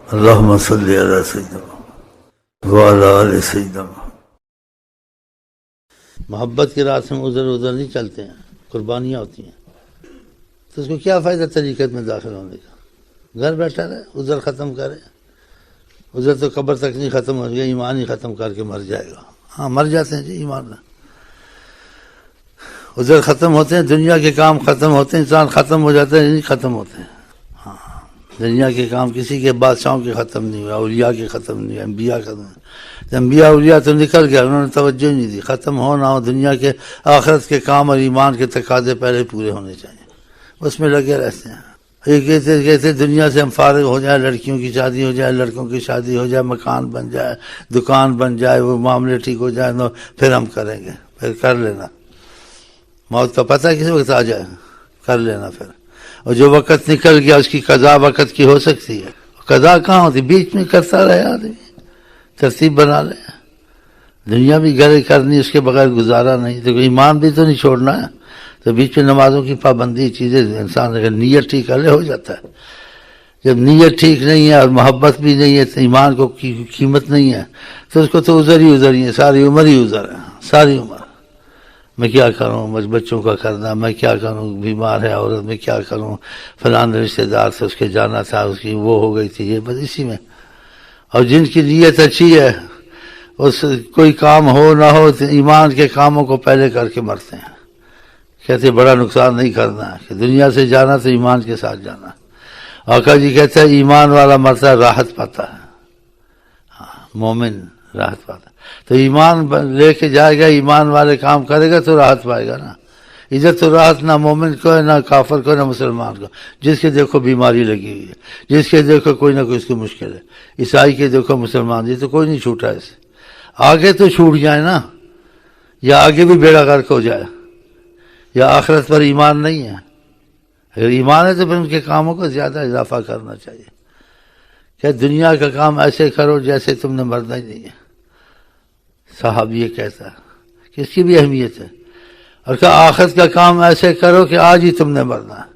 اللہم صلی علی سیدنا وعلی آل سیدنا۔ محبت کے راستے میں ادھر ادھر نہیں چلتے ہیں، قربانیاں ہوتی ہیں، تو اس کو کیا فائدہ طریقت میں داخل ہونے کا؟ گھر بیٹھا رہے، ادھر ختم کرے، ادھر تو قبر تک نہیں ختم ہو گیا، ایمان ہی ختم کر کے مر جائے گا۔ ہاں مر جاتے ہیں جی ایمان میں، ادھر ختم ہوتے ہیں، دنیا کے کام ختم ہوتے ہیں، انسان ختم ہو جاتا ہے، نہیں ختم ہوتے ہیں۔ ہاں دنیا کے کام کسی کے بادشاہوں کے ختم نہیں ہوئے، اولیاء کے ختم نہیں ہوئے، انبیاء ختم نہیں، انبیاء اولیاء تو نکل گیا، انہوں نے توجہ نہیں دی۔ ختم ہو نہ ہو، دنیا کے آخرت کے کام اور ایمان کے تقاضے پہلے پورے ہونے چاہیے، اس میں لگے رہتے ہیں۔ یہ کہتے دنیا سے ہم فارغ ہو جائے، لڑکیوں کی شادی ہو جائے، لڑکوں کی شادی ہو جائے، مکان بن جائے، دکان بن جائے، وہ معاملے ٹھیک ہو جائے، پھر ہم کریں گے، پھر کر لینا، موت کا پتہ کسی وقت آ جائے، کر لینا پھر۔ اور جو وقت نکل گیا اس کی قضا وقت کی ہو سکتی ہے، قضا کہاں ہوتی؟ بیچ میں کرتا رہے آدمی، ترتیب بنا لے، دنیا بھی گھر کرنی، اس کے بغیر گزارا نہیں، تو ایمان بھی تو نہیں چھوڑنا ہے، تو بیچ میں نمازوں کی پابندی چیزیں، انسان اگر نیت ٹھیک کر لے ہو جاتا ہے۔ جب نیت ٹھیک نہیں ہے اور محبت بھی نہیں ہے، ایمان کو قیمت نہیں ہے، تو اس کو تو ادھر ہی ہے، ساری عمر ہی ادھر ہے، ساری عمر میں کیا کروں، بچوں کا کرنا، میں کیا کروں، بیمار ہے عورت، میں کیا کروں، فلان رشتہ دار سے اس کے جانا تھا، اس کی وہ ہو گئی تھی، یہ بس اسی میں۔ اور جن کی نیت اچھی ہے، اس کوئی کام ہو نہ ہو، ایمان کے کاموں کو پہلے کر کے مرتے ہیں، کہتے بڑا نقصان نہیں کرنا ہے، کہ دنیا سے جانا تو ایمان کے ساتھ جانا۔ آقا جی کہتے ہیں ایمان والا مرتا ہے راحت پاتا ہے، ہاں مومن راحت پاتا ہے۔ تو ایمان لے کے جائے گا، ایمان والے کام کرے گا تو راحت پائے گا نا۔ ادھر تو راحت نہ مومن کو ہے، نہ کافر کو، نہ مسلمان کو۔ جس کے دیکھو بیماری لگی ہوئی ہے، جس کے دیکھو کوئی نہ کوئی اس کی مشکل ہے، عیسائی کے دیکھو مسلمان، یہ تو کوئی نہیں چھوٹا اس سے۔ آگے تو چھوٹ جائے نا، یا آگے بھی بیڑا غرق ہو جائے، یا آخرت پر ایمان نہیں ہے۔ اگر ایمان ہے تو پھر ان کے کاموں کو زیادہ اضافہ کرنا چاہیے، کہ دنیا کا کام ایسے کرو جیسے تم نے مرنا ہی نہیں ہے۔ صاحب یہ کہتا ہے کہ اس کی بھی اہمیت ہے، اور کہ آخرت کا کام ایسے کرو کہ آج ہی تم نے مرنا ہے۔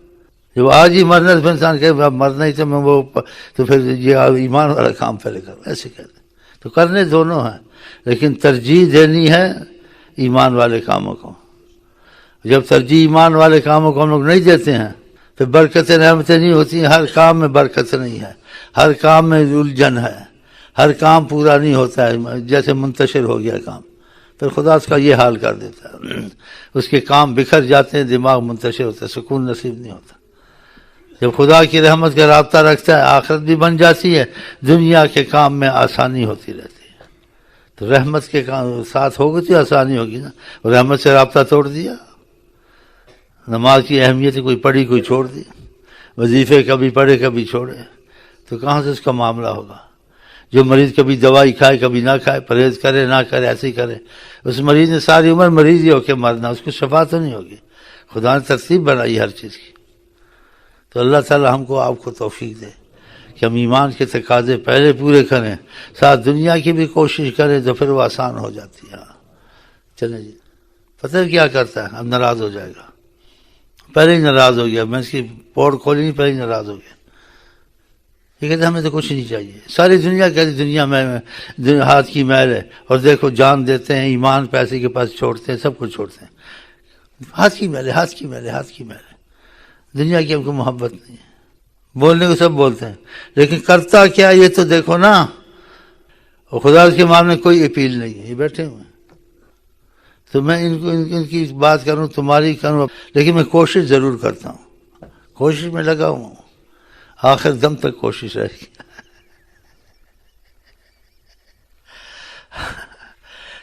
جب آج ہی مرنا ہے تو انسان کہ مرنا ہی تو پھر یہ ایمان والا کام پہلے کرو، ایسے کہتے ہیں۔ تو کرنے دونوں ہیں، لیکن ترجیح دینی ہے ایمان والے کاموں کو۔ جب ترجیح ایمان والے کاموں کو ہم لوگ نہیں دیتے ہیں، پھر برکتیں رحمتیں نہیں ہوتی ہیں۔ ہر کام میں برکت نہیں ہے، ہر کام میں الجھن ہے، ہر کام پورا نہیں ہوتا ہے، جیسے منتشر ہو گیا کام، پھر خدا اس کا یہ حال کر دیتا ہے، اس کے کام بکھر جاتے ہیں، دماغ منتشر ہوتا ہے، سکون نصیب نہیں ہوتا۔ جب خدا کی رحمت کا رابطہ رکھتا ہے، آخرت بھی بن جاتی ہے، دنیا کے کام میں آسانی ہوتی رہتی ہے۔ تو رحمت کے کام ساتھ ہوگی تو آسانی ہوگی نا۔ رحمت سے رابطہ توڑ دیا، نماز کی اہمیت کوئی پڑھی کوئی چھوڑ دی، وظیفے کبھی پڑھے کبھی چھوڑے، تو کہاں سے اس کا معاملہ ہوگا؟ جو مریض کبھی دوائی کھائے کبھی نہ کھائے، پرہیز کرے نہ کرے، ایسے ہی کرے، اس مریض نے ساری عمر مریض ہی ہو کے مرنا، اس کو شفا تو نہیں ہوگی۔ خدا نے ترتیب بنائی ہر چیز کی۔ تو اللہ تعالی ہم کو آپ کو توفیق دے کہ ہم ایمان کے تقاضے پہلے پورے کریں، ساتھ دنیا کی بھی کوشش کریں، تو پھر وہ آسان ہو جاتی ہے۔ چلیں جی، پتہ ہے کیا کرتا ہے؟ اب ناراض ہو جائے گا، پہلے ہی ناراض ہو گیا، میں اس کی پوڑ کھولی نہیں، پہلے ہی ناراض ہو گیا۔ یہ کہتے ہمیں تو کچھ نہیں چاہیے، ساری دنیا کہتی دنیا میں ہاتھ کی میل ہے، اور دیکھو جان دیتے ہیں، ایمان پیسے کے پاس چھوڑتے ہیں، سب کچھ چھوڑتے ہیں، ہاتھ کی میل ہے، ہاتھ کی میل ہے، ہاتھ کی میل ہے، دنیا کی ہم کو محبت نہیں ہے۔ بولنے کو سب بولتے ہیں، لیکن کرتا کیا یہ تو دیکھو نا۔ اور خدا کے معاملے میں کوئی اپیل نہیں ہے، یہ بیٹھے ہوئے ہیں۔ تو میں ان کی بات کروں، تمہاری کروں، لیکن میں کوشش ضرور کرتا ہوں، کوشش میں لگا ہوں، آخر دم تک کوشش رہے گی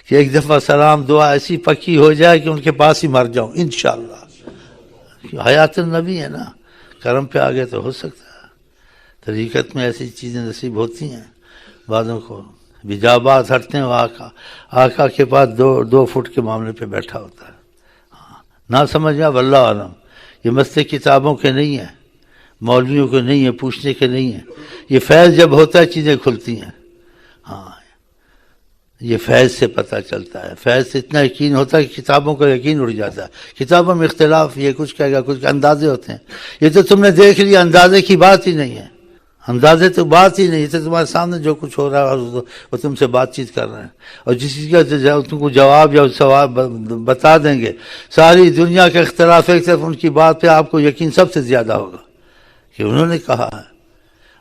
کہ ایک دفعہ سلام دعا ایسی پکی ہو جائے کہ ان کے پاس ہی مر جاؤں انشاءاللہ۔ حیات النبی ہے نا، کرم پہ آگے تو ہو سکتا ہے، طریقت میں ایسی چیزیں نصیب ہوتی ہیں بعضوں کو۔ بجابات ہٹتے ہیں، آقا کے پاس 2 فٹ کے معاملے پہ بیٹھا ہوتا ہے۔ نہ سمجھا واللہ عالم، یہ مسئلے کتابوں کے نہیں ہیں، مولویوں کے نہیں ہیں، پوچھنے کے نہیں ہیں، یہ فیض جب ہوتا ہے چیزیں کھلتی ہیں۔ ہاں یہ فیض سے پتہ چلتا ہے، فیض سے اتنا یقین ہوتا ہے کہ کتابوں کا یقین اڑ جاتا ہے۔ کتابوں میں اختلاف، یہ کچھ کہے گا، کچھ اندازے ہوتے ہیں، یہ تو تم نے دیکھ لیا، اندازے کی بات ہی نہیں ہے۔ اندازے تو بات ہی نہیں، یہ تو تمہارے سامنے جو کچھ ہو رہا ہے وہ تم سے بات چیت کر رہے ہیں، اور جس چیز کا تم کو جواب یا سوال بتا دیں گے، ساری دنیا کا اختلاف ایک طرف، ان کی بات پہ آپ کو یقین سب سے زیادہ ہوگا کہ انہوں نے کہا ہے،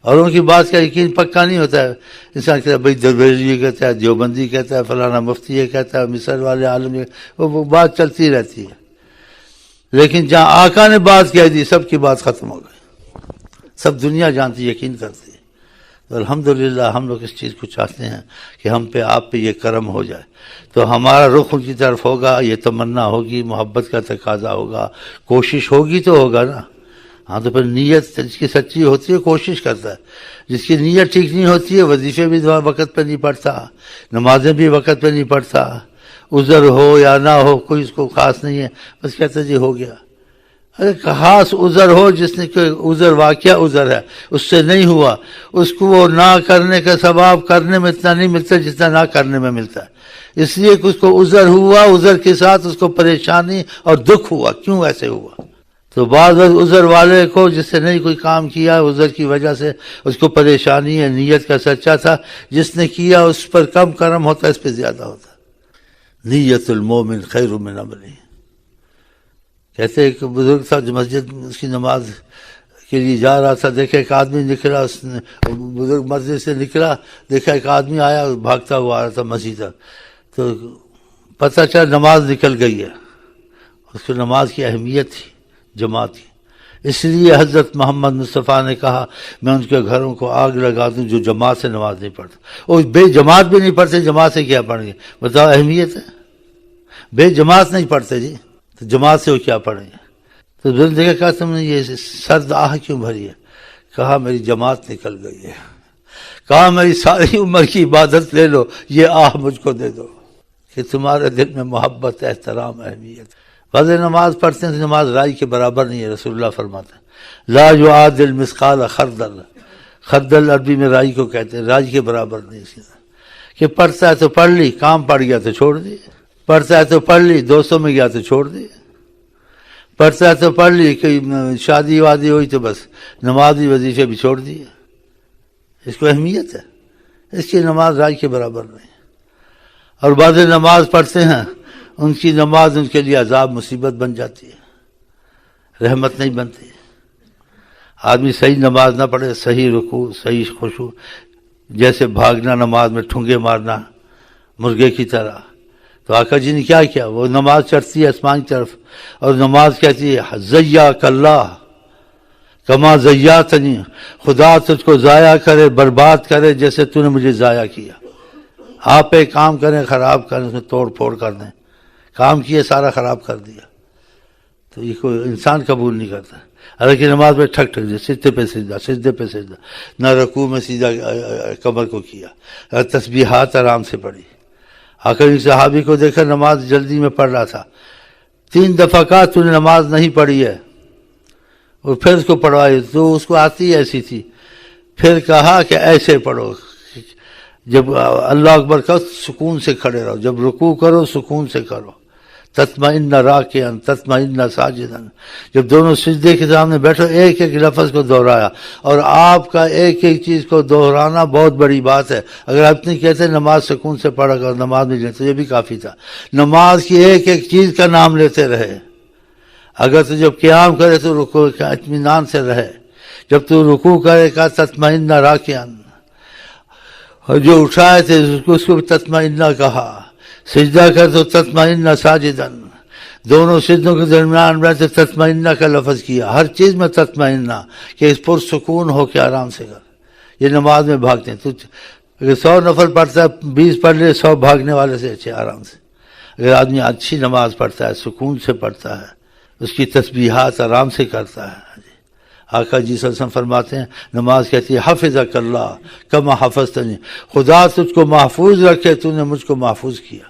اور ان کی بات کا یقین پکا نہیں ہوتا ہے۔ انسان کہتا ہے بھائی درویش یہ کہتا ہے، دیوبندی کہتا ہے، فلانا مفتی یہ کہتا ہے، مصر والے عالم یہ، وہ بات چلتی رہتی ہے، لیکن جہاں آقا نے بات کہہ دی سب کی بات ختم ہو گئی، سب دنیا جانتی، یقین کرتی ہے۔ تو الحمدللہ ہم لوگ اس چیز کو چاہتے ہیں کہ ہم پہ آپ پہ یہ کرم ہو جائے، تو ہمارا رخ ان کی طرف ہوگا، یہ تمنا ہوگی، محبت کا تقاضا ہوگا، کوشش ہوگی تو ہوگا نا۔ ہاں تو پھر نیت جس کی سچی ہوتی ہے کوشش کرتا ہے، جس کی نیت ٹھیک نہیں ہوتی ہے وظیفے بھی وقت پہ نہیں پڑھتا، نمازیں بھی وقت پہ نہیں پڑھتا، عذر ہو یا نہ ہو کوئی اس کو خاص نہیں ہے، بس کہتا جی ہو گیا۔ ارے خاص عذر ہو، جس نے کوئی عذر واقعہ عذر ہے اس سے نہیں ہوا، اس کو وہ نہ کرنے کا ثواب کرنے میں اتنا نہیں ملتا جتنا نہ کرنے میں ملتا ہے، اس لیے کہ اس کو عذر ہوا، عذر کے ساتھ اس کو پریشانی اور دکھ ہوا، کیوں ایسے ہوا؟ تو بعض عذر والے کو جس سے نہیں کوئی کام کیا عذر کی وجہ سے اس کو پریشانی ہے، نیت کا سچا تھا، جس نے کیا اس پر کم کرم ہوتا ہے، اس پہ زیادہ ہوتا ہے۔ نیت المومن خیر من عملہ، کہتے ایک بزرگ تھا جو مسجد اس کی نماز کے لیے جا رہا تھا، دیکھا ایک آدمی نکلا، اس نے بزرگ مسجد سے نکلا، دیکھا ایک آدمی آیا بھاگتا ہوا آ رہا تھا مسجد تک، تو پتہ چلا نماز نکل گئی ہے، اس کو نماز کی اہمیت تھی جماعت کی، اس لیے حضرت محمد مصطفیٰ نے کہا میں ان کے گھروں کو آگ لگا دوں جو جماعت سے نماز نہیں پڑھتا، اور بے جماعت بھی نہیں پڑھتے، جماعت سے کیا پڑھیں گے؟ بتاؤ اہمیت ہے، بے جماعت نہیں پڑھتے جی، تو جماعت سے وہ کیا پڑھیں گے؟ تو بزرگ نے کہا تم نے یہ سرد آہ کیوں بھری ہے؟ کہا میری جماعت نکل گئی ہے، کہا میری ساری عمر کی عبادت لے لو، یہ آہ مجھ کو دے دو کہ تمہارے دل میں محبت، احترام، اہمیت۔ بعض نماز پڑھتے ہیں تو نماز رائی کے برابر نہیں ہے، رسول اللہ فرماتے ہیں لا یعادل مثقال خردل، خردل عربی میں رائی کو کہتے ہیں، رائی کے برابر نہیں، اسی طرح کہ پڑھتا ہے تو پڑھ لی، کام پڑ گیا تو چھوڑ دی، پڑھتا ہے تو پڑھ لی، دوستوں میں گیا تو چھوڑ دی، پڑھتا ہے تو پڑھ لی، کہ شادی وادی ہوئی تو بس نمازی وظیفے بھی چھوڑ دیے، اس کو اہمیت ہے، اس کی نماز رائی کے برابر نہیں۔ اور بعض نماز پڑھتے ہیں ان کی نماز ان کے لیے عذاب مصیبت بن جاتی ہے، رحمت نہیں بنتی۔ آدمی صحیح نماز نہ پڑھے، صحیح رکوع، صحیح خشوع، جیسے بھاگنا نماز میں ٹھونگے مارنا مرغے کی طرح، تو آقا جی نے کیا کیا؟ وہ نماز چڑھتی ہے آسمان کی طرف اور نماز کہتی ہے زیاک اللہ کما زیاتنی، خدا تجھ کو ضائع کرے، برباد کرے جیسے تو نے مجھے ضائع کیا۔ آپ ایک کام کریں خراب کریں، اس میں توڑ پھوڑ کر دیں، کام کیے سارا خراب کر دیا، تو یہ کوئی انسان قبول نہیں کرتا۔ حالانکہ نماز میں ٹھک ٹھک سجدے پہ سجدہ، سجدے پہ سجدہ، نہ رکوع میں سیدھا کمر کو کیا، تسبیحات آرام سے پڑھی۔ آخر صحابی کو دیکھا نماز جلدی میں پڑھ رہا تھا، 3 دفعہ کہا تو نے نماز نہیں پڑھی ہے، اور پھر اس کو پڑھوائی، تو اس کو آتی ایسی تھی، پھر کہا کہ ایسے پڑھو، جب اللہ اکبر کہو سکون سے کھڑے رہو، جب رکوع کرو سکون سے کرو، تطمئن راکعا تطمئن ساجدا، جب دونوں سجدے کے سامنے بیٹھو ایک ایک لفظ کو دہرایا، اور آپ کا ایک ایک چیز کو دہرانا بہت بڑی بات ہے۔ اگر آپ نہیں کہتے نماز سکون سے پڑھا کر، نماز نہیں لیتے، یہ بھی کافی تھا، نماز کی ایک ایک چیز کا نام لیتے رہے۔ اگر تو جب قیام کرے تو رکوع کا اطمینان سے رہے، جب تو رکوع کرے کا تطمئن راکعا، اور جو اٹھائے تھے اس کو تطمئنہ کہا، سجدہ کر تو تطمئنہ ساجدا، دونوں سجدوں کے درمیان بیٹھے تطمئنہ کا لفظ کیا، ہر چیز میں تطمئنہ، کہ اس پر سکون ہو کے آرام سے کر۔ یہ نماز میں بھاگتے ہیں، تو اگر 100 نفل پڑھتا ہے 20 پڑھ لے، 100 بھاگنے والے سے اچھے آرام سے۔ اگر آدمی اچھی نماز پڑھتا ہے، سکون سے پڑھتا ہے، اس کی تسبیحات آرام سے کرتا ہے۔ آقا جی صلی اللہ علیہ وسلم فرماتے ہیں نماز کہتی ہے حفظک اللہ کما حفظتنی، خدا تجھ کو محفوظ رکھے، تو نے مجھ کو محفوظ کیا۔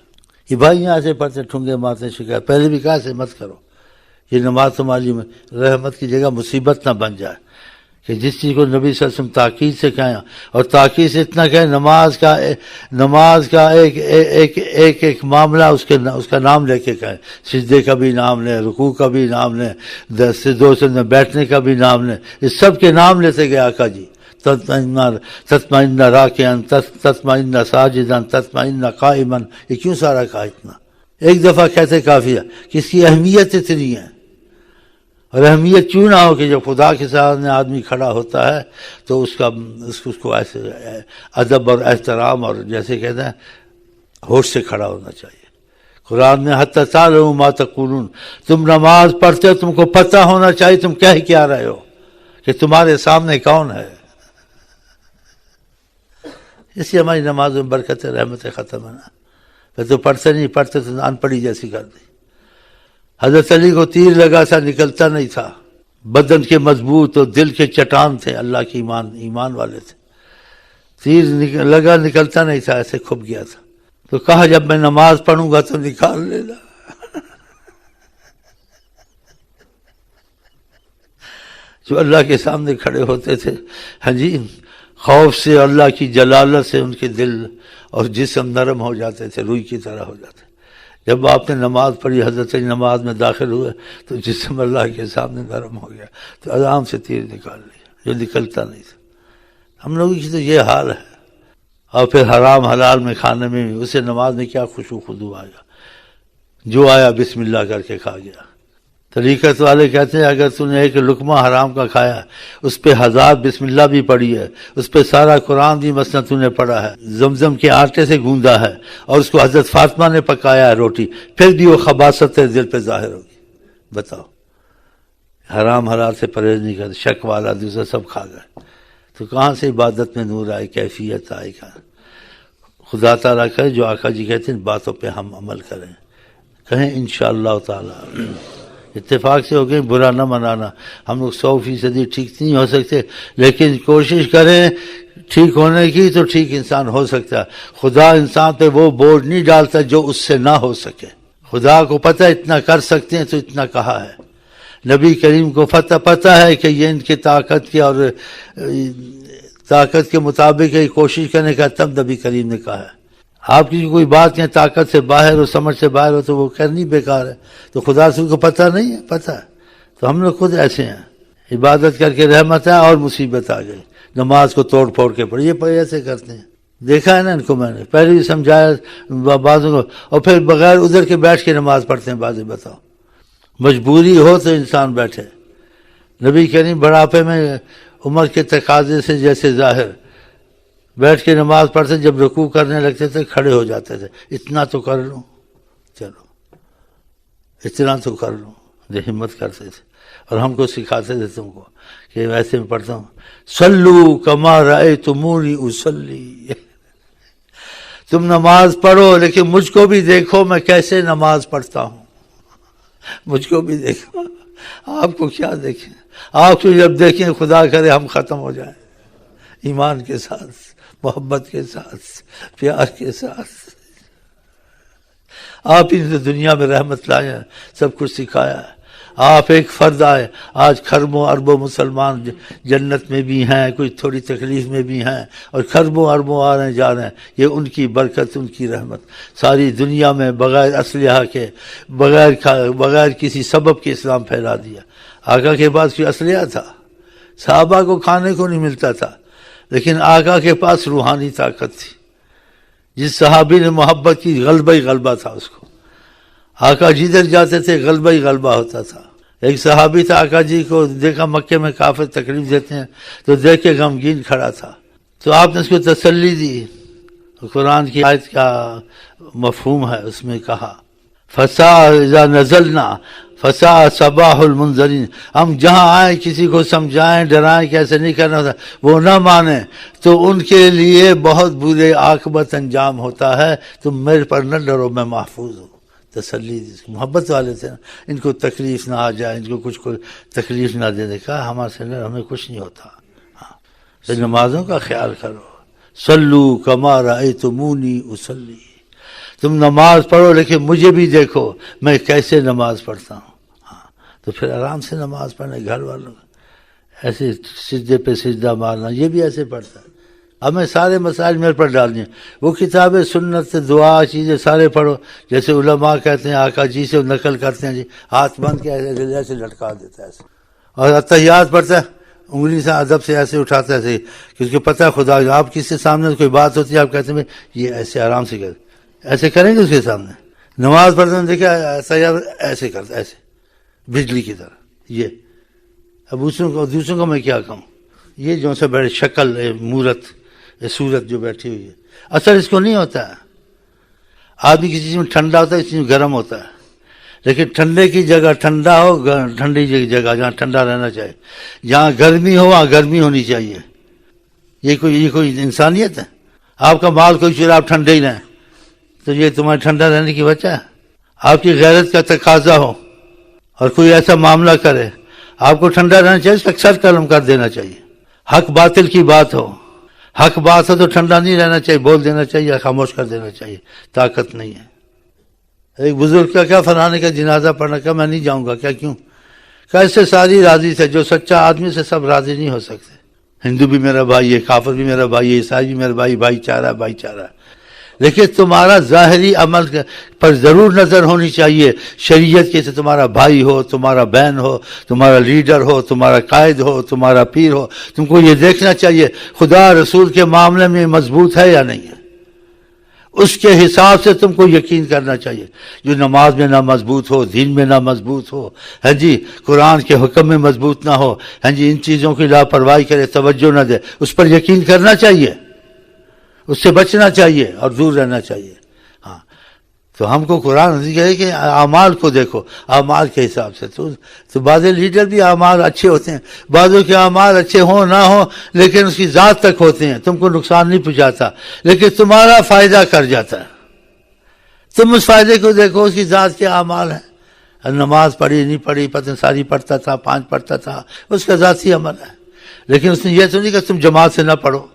یہ بھائی یہاں سے پڑھتے ٹھونگے مارتے شکایت، پہلے بھی کہا سے مت کرو، یہ نماز تمہاری رحمت کی جگہ مصیبت نہ بن جائے، کہ جس چیز کو نبی صلی اللہ علیہ وسلم تاکید سے کہیں، اور تاکید سے اتنا کہیں نماز کا ایک معاملہ اس کا نام لے کے کہیں، سجدے کا بھی نام لیں، رکوع کا بھی نام لیں، دو سے بیٹھنے کا بھی نام لیں، اس سب کے نام لیتے گئے آقا جی، تطمئن راکعا تطمئن ساجدا تطمئن قائما، یہ کیوں سارا کہا اتنا؟ ایک دفعہ کہتے کافی ہے کہ اس کی اہمیت اتنی ہے، اور اہمیت کیوں نہ ہو کہ جب خدا کے سامنے آدمی کھڑا ہوتا ہے تو اس کو ایسے ادب اور احترام اور جیسے کہتے ہیں ہوش سے کھڑا ہونا چاہیے۔ قرآن میں حتی تعلموا ما تقولون، تم نماز پڑھتے ہو، تم کو پتہ ہونا چاہیے تم کہہ کیا رہے ہو، کہ تمہارے سامنے کون ہے۔ اس لیے ہماری نماز میں برکت رحمت ختم ہے نا، پھر تو پڑھتے تو ان پڑھی جیسی کر دی۔ حضرت علی کو تیر لگا تھا، نکلتا نہیں تھا، بدن کے مضبوط اور دل کے چٹان تھے، اللہ کے ایمان والے تھے، تیر لگا نکلتا نہیں تھا، ایسے کھپ گیا تھا، تو کہا جب میں نماز پڑھوں گا تو نکال لینا۔ جو اللہ کے سامنے کھڑے ہوتے تھے، ہاں جی، خوف سے اللہ کی جلالت سے ان کے دل اور جسم نرم ہو جاتے تھے، روئی کی طرح ہو جاتے۔ جب آپ نے نماز پڑھی، حضرت علی نماز میں داخل ہوئے تو جسم اللہ کے سامنے نرم ہو گیا، تو آرام سے تیر نکال لیا جو نکلتا نہیں تھا۔ ہم لوگوں کی تو یہ حال ہے، اور پھر حرام حلال میں کھانے میں بھی اسے نماز میں کیا خشوع خضوع آئے گا، جو آیا بسم اللہ کر کے کھا گیا۔ طریقت والے کہتے ہیں اگر تم نے ایک لقمہ حرام کا کھایا، اس پہ 1000 بسم اللہ بھی پڑھی ہے، اس پہ سارا قرآن بھی مثلا تم نے پڑھا ہے، زمزم کے آٹے سے گوندا ہے، اور اس کو حضرت فاطمہ نے پکایا ہے روٹی، پھر بھی وہ خباثت دل پہ ظاہر ہوگی۔ بتاؤ، حرام حلال سے پرہیز نہیں کرتے، شک والا دوسرا سب کھا گئے، تو کہاں سے عبادت میں نور آئے، کیفیت آئے گا؟ خدا تعالیٰ کہے جو آقا جی کہتے ہیں باتوں پہ ہم عمل کریں، کہیں انشاءاللہ تعالی۔ اتفاق سے ہو گئے، برا نہ منانا، ہم لوگ 100% ٹھیک نہیں ہو سکتے، لیکن کوشش کریں ٹھیک ہونے کی، تو ٹھیک انسان ہو سکتا ہے۔ خدا انسان پہ وہ بوجھ نہیں ڈالتا جو اس سے نہ ہو سکے۔ خدا کو پتہ اتنا کر سکتے ہیں تو اتنا کہا ہے، نبی کریم کو پتہ ہے کہ یہ ان کی طاقت کی اور طاقت کے مطابق یہ کوشش کرنے کا، تب نبی کریم نے کہا ہے۔ آپ کی کوئی بات یا طاقت سے باہر ہو، سمجھ سے باہر ہو، تو وہ کرنی بیکار ہے۔ تو خدا سے کو پتہ نہیں ہے، پتہ ہے۔ تو ہم لوگ خود ایسے ہیں، عبادت کر کے رحمت ہے اور مصیبت آ گئی، نماز کو توڑ پھوڑ کے پڑھی، یہ ایسے کرتے ہیں، دیکھا ہے نا ان کو، میں نے پہلے بھی سمجھایا بعضوں کو، اور پھر بغیر ادھر کے بیٹھ کے نماز پڑھتے ہیں بعض۔ بتاؤ، مجبوری ہو تو انسان بیٹھے۔ نبی کریم بڑھاپے میں عمر کے تقاضے سے جیسے ظاہر بیٹھ کے نماز پڑھتے، جب رکوع کرنے لگتے تھے کھڑے ہو جاتے تھے، اتنا تو کر لوں، چلو اتنا تو کر لوں، جو ہمت کرتے تھے۔ اور ہم کو سکھاتے تھے تم کو کہ ویسے میں پڑھتا ہوں، صلو کما رأیتمونی اصلی، تم نماز پڑھو لیکن مجھ کو بھی دیکھو میں کیسے نماز پڑھتا ہوں، مجھ کو بھی دیکھو۔ آپ کو کیا دیکھیں، آپ کو جب دیکھیں خدا کرے ہم ختم ہو جائیں، ایمان کے ساتھ، محبت کے ساتھ، پیار کے ساتھ۔ آپ ہی نے تو دنیا میں رحمت لائے ہیں، سب کچھ سکھایا ہے۔ آپ ایک فرد آئے، آج خربوں اربوں مسلمان جنت میں بھی ہیں، کوئی تھوڑی تکلیف میں بھی ہیں، اور خربوں اربوں آ رہے ہیں جا رہے ہیں۔ یہ ان کی برکت، ان کی رحمت۔ ساری دنیا میں بغیر اسلحہ کے، بغیر کسی سبب کے اسلام پھیلا دیا۔ آقا کے پاس کوئی اسلحہ تھا؟ صحابہ کو کھانے کو نہیں ملتا تھا، لیکن آقا کے پاس روحانی طاقت تھی۔ جس صحابی نے محبت کی، غلبہ ہی غلبہ تھا اس کو۔ آقا جدھر جاتے تھے غلبہ ہی غلبہ ہوتا تھا۔ ایک صحابی تھا، آقا جی کو دیکھا مکے میں کافر تکلیف دیتے ہیں تو دیکھ کے غمگین کھڑا تھا، تو آپ نے اس کو تسلی دی۔ قرآن کی آیت کا مفہوم ہے، اس میں کہا فَسَاءَ اِذَا نَزَلْنَا فَسَاءَ صَبَاحُ الْمُنذَرِينَ، ہم جہاں آئیں کسی کو سمجھائیں ڈرائیں کہ ایسے نہیں کرنا ہوتا، وہ نہ مانے تو ان کے لیے بہت برے عاقبت انجام ہوتا ہے، تم میرے پر نہ ڈرو، میں محفوظ ہوں۔ تسلی دی، محبت والے تھے، ان کو تکلیف نہ آ جائے، ان کو کچھ تکلیف نہ دے، کہا ہمارے سے ہمیں کچھ نہیں ہوتا۔ ہاں، نمازوں کا خیال کرو، صلو کما رأیتمونی اصلی، تم نماز پڑھو لیکن مجھے بھی دیکھو میں کیسے نماز پڑھتا ہوں۔ ہاں، تو پھر آرام سے نماز پڑھنے، گھر والوں ایسے سجدے پہ سجدہ مارنا، یہ بھی ایسے پڑھتا ہے۔ ہمیں سارے مسائل میرے پر ڈالنے ہیں، وہ کتابیں سنت دعا چیزیں سارے پڑھو، جیسے علماء کہتے ہیں آقا جی سے نقل کرتے ہیں، جی ہاتھ بند کے ایسے لٹکا دیتا ہے ایسے، اور اتحیات پڑھتا ہے انگلی سے ادب سے ایسے اٹھاتا ہے ایسے کہ اس کو پتہ ہے خدا، آپ کسی کے سامنے کوئی بات ہوتی ہے آپ کہتے ہیں یہ ایسے آرام سے کر، ایسے کریں گے اس کے سامنے؟ نماز پڑھتے ہیں دیکھا ایسا یار ایسے کرتا ایسے بجلی کی طرح. یہ اب دوسروں کو میں کیا کہوں؟ یہ جو سے بڑے شکل مورت صورت جو بیٹھی ہوئی ہے، اثر اس کو نہیں ہوتا ہے. آدمی کسی چیز میں ٹھنڈا ہوتا ہے، کسی چیز میں گرم ہوتا ہے، لیکن ٹھنڈے کی جگہ ٹھنڈا ہو، ٹھنڈی جگہ جہاں ٹھنڈا رہنا چاہیے، جہاں گرمی ہو وہاں گرمی ہونی چاہیے. یہ کوئی انسانیت ہے؟ آپ کا مال کوئی چیز آپ ٹھنڈے ہی رہیں تو یہ تمہارے ٹھنڈا رہنے کی وجہ ہے؟ آپ کی غیرت کا تقاضا ہو اور کوئی ایسا معاملہ کرے، آپ کو ٹھنڈا رہنا چاہیے، اس کا سر قلم کر دینا چاہیے. حق باطل کی بات ہو، حق بات ہو تو ٹھنڈا نہیں رہنا چاہیے، بول دینا چاہیے، خاموش کر دینا چاہیے. طاقت نہیں ہے. ایک بزرگ کا کیا فلانے کا جنازہ پڑھنا، کیا میں نہیں جاؤں گا؟ کیا کیوں؟ کیسے ساری راضی تھے. جو سچا آدمی سے سب راضی نہیں ہو سکتے. ہندو بھی میرا بھائی ہے، کافر بھی میرا بھائی ہے، عیسائی بھی میرا بھائی، بھائی چارہ. لیکن تمہارا ظاہری عمل پر ضرور نظر ہونی چاہیے. شریعت کے سے تمہارا بھائی ہو، تمہارا بہن ہو، تمہارا لیڈر ہو، تمہارا قائد ہو، تمہارا پیر ہو، تم کو یہ دیکھنا چاہیے خدا رسول کے معاملے میں مضبوط ہے یا نہیں ہے. اس کے حساب سے تم کو یقین کرنا چاہیے. جو نماز میں نہ مضبوط ہو، دین میں نہ مضبوط ہو، ہاں جی، قرآن کے حکم میں مضبوط نہ ہو، ہاں جی، ان چیزوں کی لاپرواہی کرے، توجہ نہ دے، اس پر یقین کرنا چاہیے، اس سے بچنا چاہیے اور دور رہنا چاہیے. ہاں تو ہم کو قرآن کہے کہ اعمال کو دیکھو، اعمال کے حساب سے. تو بعض لیڈر بھی اعمال اچھے ہوتے ہیں، بعضوں کے اعمال اچھے ہوں نہ ہوں لیکن اس کی ذات تک ہوتے ہیں، تم کو نقصان نہیں پہنچاتا لیکن تمہارا فائدہ کر جاتا ہے. تم اس فائدے کو دیکھو، اس کی ذات کے اعمال ہیں. نماز پڑھی نہیں پڑھی، پتہ ساری پڑھتا تھا، 5 پڑھتا تھا، اس کا ذاتی عمل ہے. لیکن اس نے یہ تو نہیں کہ تم جماعت سے نہ پڑھو.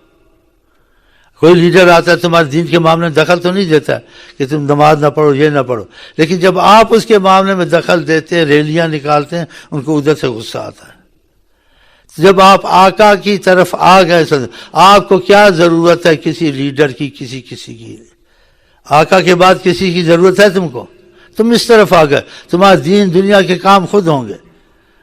کوئی لیڈر آتا ہے تمہارے دین کے معاملے میں دخل تو نہیں دیتا کہ تم نماز نہ پڑھو، یہ نہ پڑھو، لیکن جب آپ اس کے معاملے میں دخل دیتے ہیں، ریلیاں نکالتے ہیں، ان کو ادھر سے غصہ آتا ہے. جب آپ آقا کی طرف آ گئے، آپ کو کیا ضرورت ہے کسی لیڈر کی، کسی کی؟ آقا کے بعد کسی کی ضرورت ہے تم کو؟ تم اس طرف آ گئے، تمہارا دین دنیا کے کام خود ہوں گے.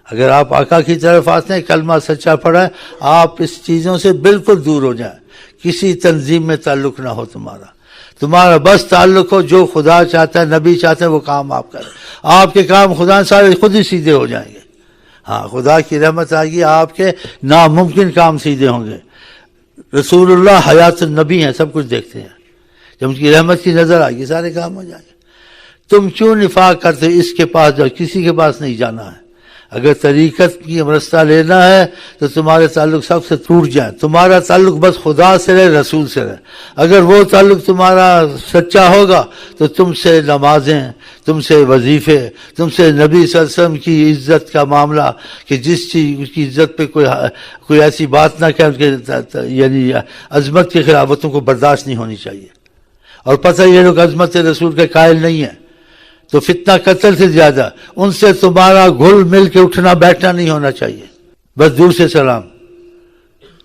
اگر آپ آقا کی طرف آتے ہیں، کلمہ سچا پڑھا ہے، آپ اس چیزوں سے بالکل دور ہو جائیں. کسی تنظیم میں تعلق نہ ہو تمہارا بس تعلق ہو جو خدا چاہتا ہے، نبی چاہتے ہیں، وہ کام آپ کریں. آپ کے کام خدا سارے خود ہی سیدھے ہو جائیں گے. ہاں خدا کی رحمت آئے گی، آپ کے ناممکن کام سیدھے ہوں گے. رسول اللہ حیات النبی ہیں، سب کچھ دیکھتے ہیں. جب ان کی رحمت کی نظر آئے گی سارے کام ہو جائیں گے. تم کیوں نفاق کرتے؟ اس کے پاس جاؤ، کسی کے پاس نہیں جانا ہے. اگر طریقت کی رستہ لینا ہے تو تمہارے تعلق سب سے ٹوٹ جائیں. تمہارا تعلق بس خدا سے رہے، رسول سے رہے. اگر وہ تعلق تمہارا سچا ہوگا تو تم سے نمازیں، تم سے وظیفے، تم سے نبی صلی اللہ علیہ وسلم کی عزت کا معاملہ، کہ جس چیز کی عزت پہ کوئی ایسی بات نہ کہ یعنی عظمت کے خلاف، وہ تم کو برداشت نہیں ہونی چاہیے. اور پتہ یہ لوگ عظمت رسول کے قائل نہیں ہیں تو فتنہ قتل سے زیادہ ان سے تمہارا گھل مل کے اٹھنا بیٹھنا نہیں ہونا چاہیے. بس دور سے سلام.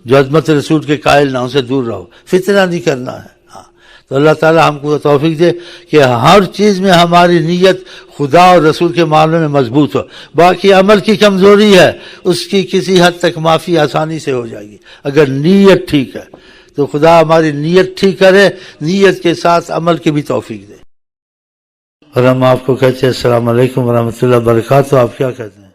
جو عظمت رسول کے قائل نہ، ان سے دور رہو، فتنہ نہیں کرنا ہے. ہاں تو اللہ تعالی ہم کو توفیق دے کہ ہر چیز میں ہماری نیت خدا اور رسول کے معاملے میں مضبوط ہو. باقی عمل کی کمزوری ہے، اس کی کسی حد تک معافی آسانی سے ہو جائے گی اگر نیت ٹھیک ہے. تو خدا ہماری نیت ٹھیک کرے، نیت کے ساتھ عمل کی بھی توفیق دے. اور ہم آپ کو کہتے ہیں السلام علیکم ورحمۃ اللہ وبرکاتہ. آپ کیا کہتے ہیں؟